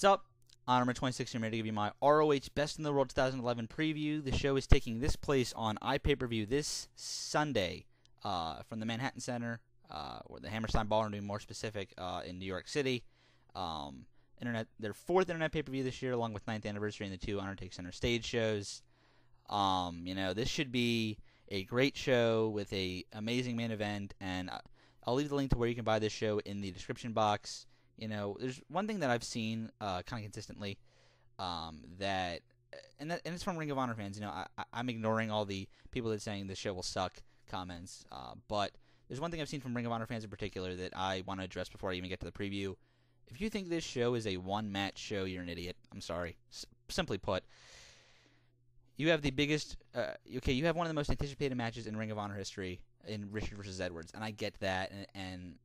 What's up? On number 26, I'm ready to give you my ROH Best in the World 2011 preview. The show is taking this place on iPPV this Sunday from the Manhattan Center, or the Hammerstein Ballroom to be more specific, in New York City. Their fourth internet pay-per-view this year, along with 9th anniversary and the two Undertake Center stage shows. This should be a great show with a amazing main event, and I'll leave the link to where you can buy this show in the description box. There's one thing that I've seen kind of consistently, and it's from Ring of Honor fans. I'm ignoring all the people that are saying the show will suck comments, but there's one thing I've seen from Ring of Honor fans in particular that I want to address before I even get to the preview. If you think this show is a one-match show, you're an idiot. I'm sorry. Simply put, you have the biggest, you have one of the most anticipated matches in Ring of Honor history in Richard versus Edwards, and I get that, and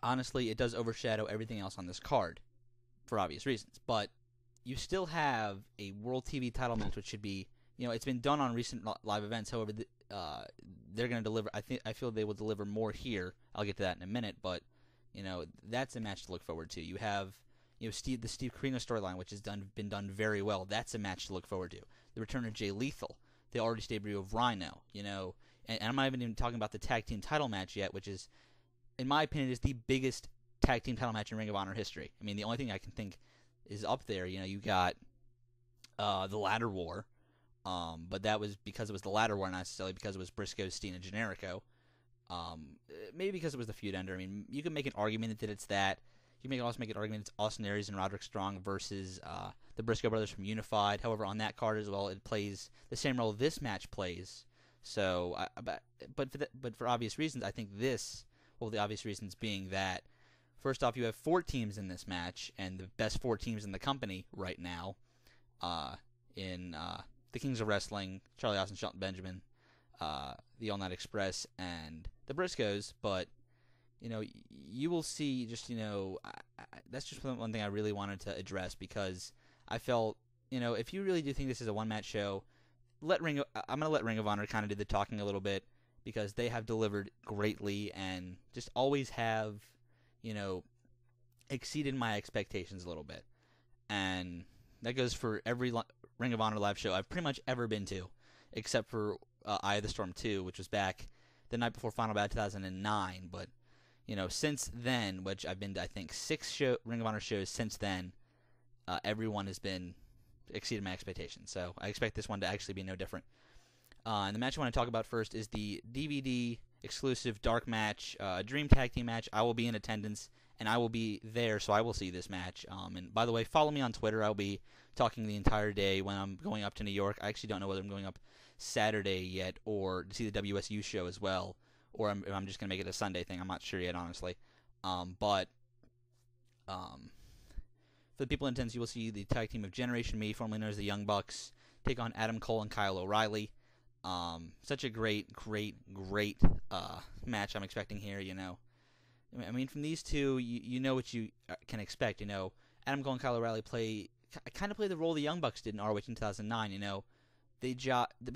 honestly, it does overshadow everything else on this card for obvious reasons. But you still have a World TV title match, which should be, it's been done on recent live events. However, they're going to deliver. I feel they will deliver more here. I'll get to that in a minute. But that's a match to look forward to. You have the Steve Corino storyline, which has been done very well. That's a match to look forward to. The return of Jay Lethal, the already debut of Rhino. And I'm not even talking about the tag team title match yet, which is, in my opinion, is the biggest tag team title match in Ring of Honor history. I mean, the only thing I can think is up there. You got the Ladder War, but that was because it was the Ladder War, not necessarily because it was Briscoe, Steen, and Generico. Maybe because it was the feud ender. I mean, you can make an argument that it's that. You can also make an argument it's Austin Aries and Roderick Strong versus the Briscoe brothers from Unified. However, on that card as well, it plays the same role this match plays. So, but for obvious reasons, I think this. Well, the obvious reasons being that, first off, you have 4 teams in this match, and the best 4 teams in the company right now, in the Kings of Wrestling, Charlie Austin, Shelton Benjamin, the All Night Express, and the Briscoes. But you will see. Just that's just one thing I really wanted to address, because I felt if you really do think this is a one-match show, I'm gonna let Ring of Honor kind of do the talking a little bit, because they have delivered greatly and just always have, exceeded my expectations a little bit. And that goes for every Ring of Honor live show I've pretty much ever been to, except for Eye of the Storm 2, which was back the night before Final Battle 2009. But, since then, which I've been to, I think, 6 Ring of Honor shows since then, everyone has been exceeded my expectations. So I expect this one to actually be no different. And the match I want to talk about first is the DVD exclusive dark match, a Dream Tag Team match. I will be in attendance, and I will be there, so I will see this match. And by the way, follow me on Twitter. I'll be talking the entire day when I'm going up to New York. I actually don't know whether I'm going up Saturday yet, or to see the WSU show as well, or I'm just going to make it a Sunday thing. I'm not sure yet, honestly. For the people in attendance, you will see the tag team of Generation Me, formerly known as the Young Bucks, take on Adam Cole and Kyle O'Reilly. Such a great match I'm expecting here. I mean, from these two, you know what you can expect. Adam Cole and Kyle O'Reilly kind of play the role the Young Bucks did in ROH in 2009. The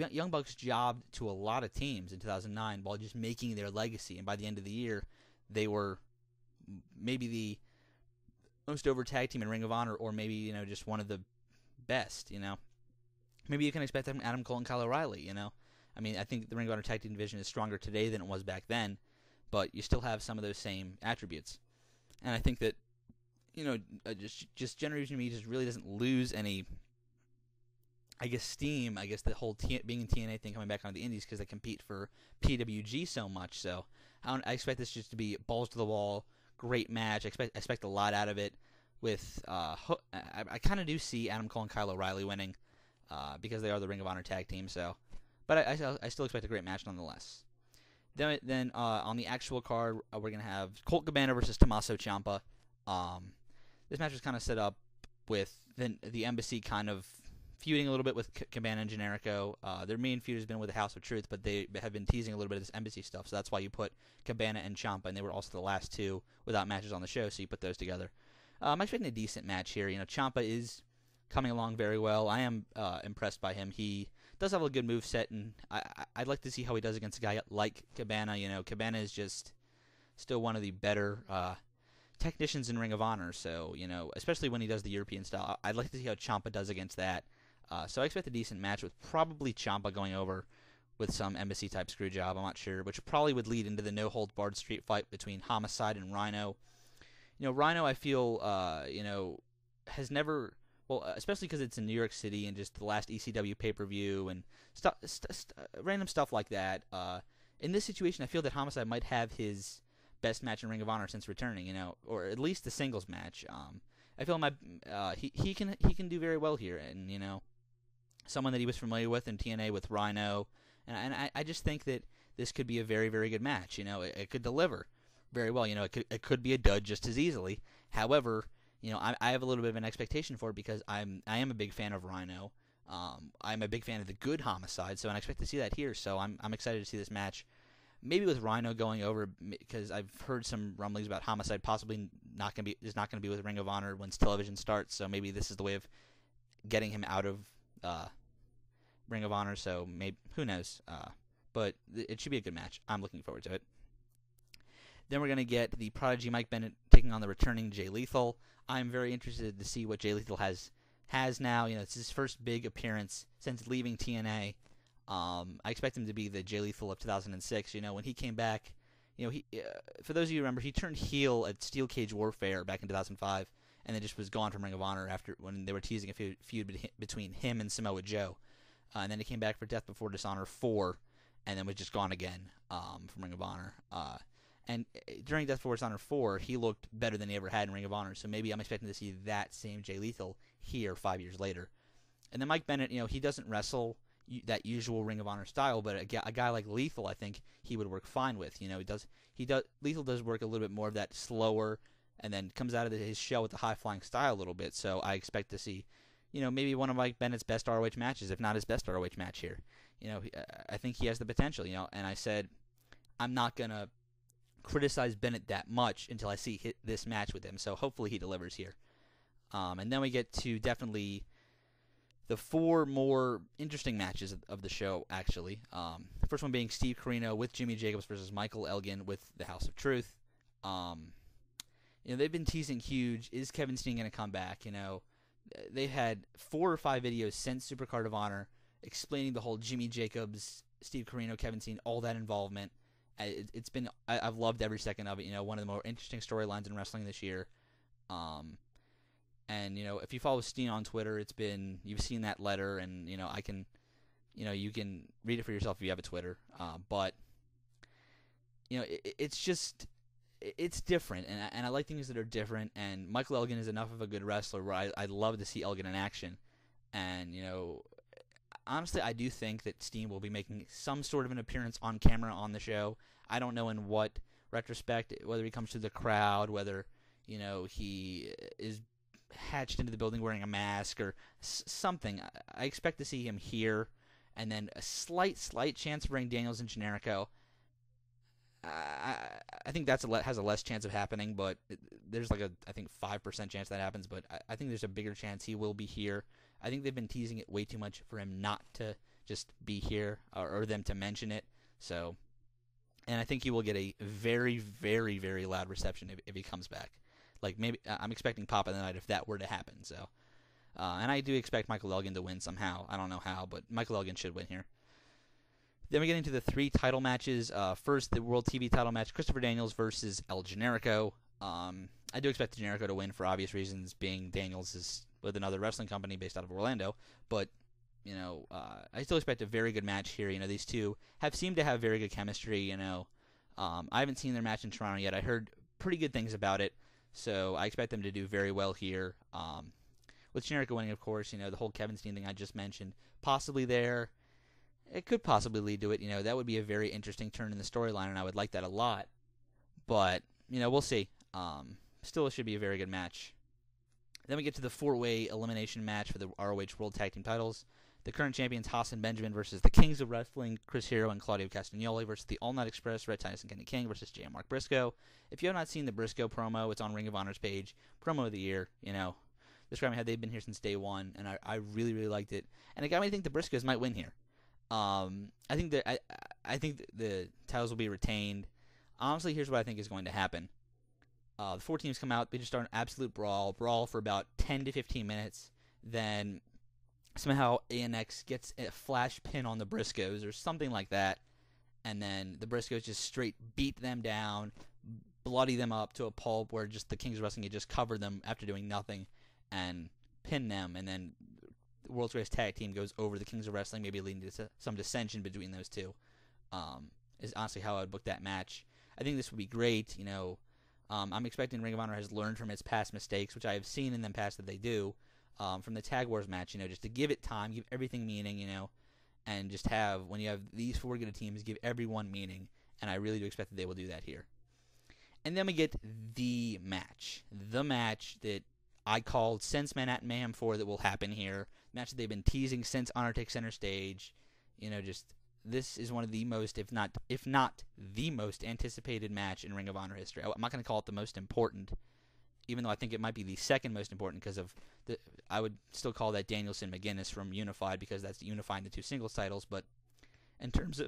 Young Bucks jobbed to a lot of teams in 2009 while just making their legacy, and by the end of the year, they were maybe the most over tag team in Ring of Honor, or maybe just one of the best. Maybe you can expect that from Adam Cole and Kyle O'Reilly. I mean, I think the Ring of Honor tag team division is stronger today than it was back then, but you still have some of those same attributes. And I think that, just Generation Me just really doesn't lose any, steam. The whole being in TNA thing coming back on the indies, because they compete for PWG so much. So I expect this just to be balls to the wall, great match. I expect a lot out of it. With I kind of do see Adam Cole and Kyle O'Reilly winning, because they are the Ring of Honor tag team. So, but I still expect a great match nonetheless. Then on the actual card, we're gonna have Colt Cabana versus Tommaso Ciampa. This match was kind of set up with the Embassy kind of feuding a little bit with Cabana and Generico. Their main feud has been with the House of Truth, but they have been teasing a little bit of this Embassy stuff. So that's why you put Cabana and Ciampa, and they were also the last 2 without matches on the show. So you put those together. I'm expecting a decent match here. Ciampa is coming along very well. I am impressed by him. He does have a good move set, and I'd like to see how he does against a guy like Cabana. Cabana is just still one of the better technicians in Ring of Honor, so, especially when he does the European style. I'd like to see how Ciampa does against that. So I expect a decent match with probably Ciampa going over with some embassy-type screw job, I'm not sure, which probably would lead into the no-hold-barred street fight between Homicide and Rhino. Rhino, I feel, has never, well, especially because it's in New York City and just the last ECW pay-per-view and random stuff like that. In this situation, I feel that Homicide might have his best match in Ring of Honor since returning, or at least the singles match. I feel he can do very well here, and someone that he was familiar with in TNA with Rhino, and I just think that this could be a very, very good match. It could deliver very well. It could be a dud just as easily. However, I have a little bit of an expectation for it because I am a big fan of Rhino. I'm a big fan of the good Homicide, so I expect to see that here. So I'm excited to see this match. Maybe with Rhino going over, because I've heard some rumblings about Homicide possibly not going to be with Ring of Honor once television starts. So maybe this is the way of getting him out of Ring of Honor. So maybe, who knows? But it should be a good match. I'm looking forward to it. Then we're going to get the Prodigy Mike Bennett taking on the returning Jay Lethal. I'm very interested to see what Jay Lethal has now. It's his first big appearance since leaving TNA. I expect him to be the Jay Lethal of 2006. When he came back, he for those of you who remember, he turned heel at Steel Cage Warfare back in 2005, and then just was gone from Ring of Honor after when they were teasing a feud between him and Samoa Joe. And then he came back for Death Before Dishonor 4, and then was just gone again from Ring of Honor. And during Death Before Dishonor 4, he looked better than he ever had in Ring of Honor. So maybe I'm expecting to see that same Jay Lethal here 5 years later. And then Mike Bennett, he doesn't wrestle that usual Ring of Honor style, but a guy like Lethal, I think he would work fine with. Lethal does work a little bit more of that slower, and then comes out of his shell with the high flying style a little bit. So I expect to see, maybe one of Mike Bennett's best ROH matches, if not his best ROH match here. I think he has the potential. And I said I'm not gonna criticize Bennett that much until I see this match with him. So hopefully he delivers here. And then we get to definitely the 4 more interesting matches of the show, actually. The first one being Steve Corino with Jimmy Jacobs versus Michael Elgin with the House of Truth. They've been teasing huge. Is Kevin Steen going to come back? They've had 4 or 5 videos since Supercard of Honor explaining the whole Jimmy Jacobs, Steve Corino, Kevin Steen, all that involvement. I've loved every second of it. One of the more interesting storylines in wrestling this year. And if you follow Steen on Twitter, you've seen that letter, and you can read it for yourself if you have a Twitter. But it's different, and I like things that are different. And Michael Elgin is enough of a good wrestler where I'd love to see Elgin in action. And honestly, I do think that Steen will be making some sort of an appearance on camera on the show. I don't know in what retrospect, whether he comes to the crowd, whether he is hatched into the building wearing a mask or something. I expect to see him here, and then a slight chance to bring Daniels and Generico. I think has a less chance of happening, but there's I think 5% chance that happens. But I think there's a bigger chance he will be here. I think they've been teasing it way too much for him not to just be here or them to mention it. So, and I think he will get a very, very, very loud reception if he comes back. Maybe I'm expecting Pop of the Night if that were to happen. So, and I do expect Michael Elgin to win somehow. I don't know how, but Michael Elgin should win here. Then we get into the 3 title matches. First, the World TV title match: Christopher Daniels versus El Generico. I do expect Generico to win for obvious reasons, being Daniels is with another wrestling company based out of Orlando. But I still expect a very good match here. These two seem to have very good chemistry. I haven't seen their match in Toronto yet. I heard pretty good things about it. So I expect them to do very well here. With Generico winning, of course, the whole Kevin Steen thing I just mentioned, possibly there. It could possibly lead to it. That would be a very interesting turn in the storyline, and I would like that a lot. But, we'll see. Still, it should be a very good match. Then we get to the 4-way elimination match for the ROH World Tag Team titles. The current champions, Haas and Benjamin, versus the Kings of Wrestling, Chris Hero and Claudio Castagnoli, versus the All Night Express, Rhett, Titus, and Kenny King, versus J. Mark Briscoe. If you have not seen the Briscoe promo, it's on Ring of Honor's page. Promo of the year, describing how they've been here since day one, and I really, really liked it. And it got me to think the Briscoes might win here. I think the titles will be retained. Honestly, here's what I think is going to happen. The 4 teams come out. They just start an absolute brawl for about 10 to 15 minutes. Then somehow ANX gets a flash pin on the Briscoes or something like that. And then the Briscoes just straight beat them down, bloody them up to a pulp where just the Kings of Wrestling could just cover them after doing nothing and pin them. And then the World's Greatest Tag Team goes over the Kings of Wrestling, maybe leading to some dissension between those two. Is honestly how I would book that match. I think this would be great. I'm expecting Ring of Honor has learned from its past mistakes, which I have seen in the past that they do, from the Tag Wars match, just to give it time, give everything meaning, and just have, when you have these 4 good teams, give everyone meaning, and I really do expect that they will do that here. And then we get the match that I called since Manhattan Mayhem 4 that will happen here, the match that they've been teasing since Honor takes center stage, this is one of the most, if not the most anticipated match in Ring of Honor history. I'm not going to call it the most important, even though I think it might be the second most important because of I would still call that Danielson-McGuinness from Unified because that's unifying the 2 singles titles. But in terms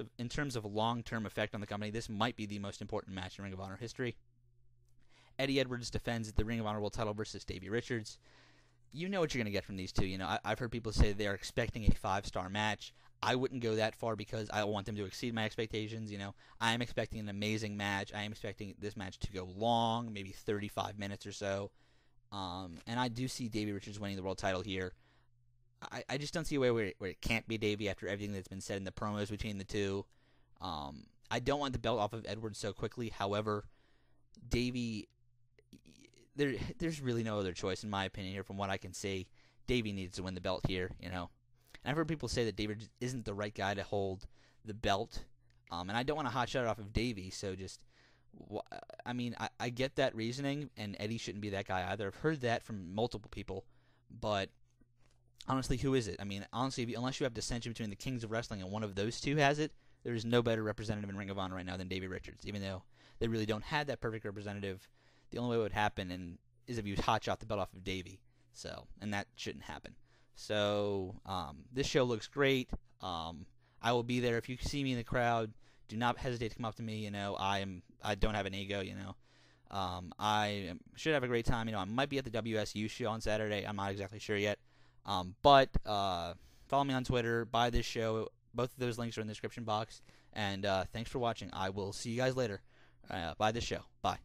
of long-term effect on the company, this might be the most important match in Ring of Honor history. Eddie Edwards defends the Ring of Honor World title versus Davey Richards. You know what you're going to get from these two. I've heard people say they are expecting a 5-star match. I wouldn't go that far because I want them to exceed my expectations. I am expecting an amazing match. I am expecting this match to go long, maybe 35 minutes or so. And I do see Davey Richards winning the world title here. I just don't see a way where it can't be Davey after everything that's been said in the promos between the two. I don't want the belt off of Edwards so quickly. However, Davey, there's really no other choice in my opinion here from what I can see. Davey needs to win the belt here, And I've heard people say that Davey isn't the right guy to hold the belt. And I don't want to hotshot it off of Davey, so I get that reasoning, and Eddie shouldn't be that guy either. I've heard that from multiple people, but honestly, who is it? Honestly, unless you have dissension between the Kings of Wrestling and one of those two has it, there is no better representative in Ring of Honor right now than Davey Richards, even though they really don't have that perfect representative. The only way it would happen is if you hotshot the belt off of Davey, and that shouldn't happen. So, this show looks great. I will be there. If you see me in the crowd, do not hesitate to come up to me. I don't have an ego. Should have a great time. I might be at the WSU show on Saturday. I'm not exactly sure yet. But follow me on Twitter. Buy this show. Both of those links are in the description box. And thanks for watching. I will see you guys later. Buy this show. Bye.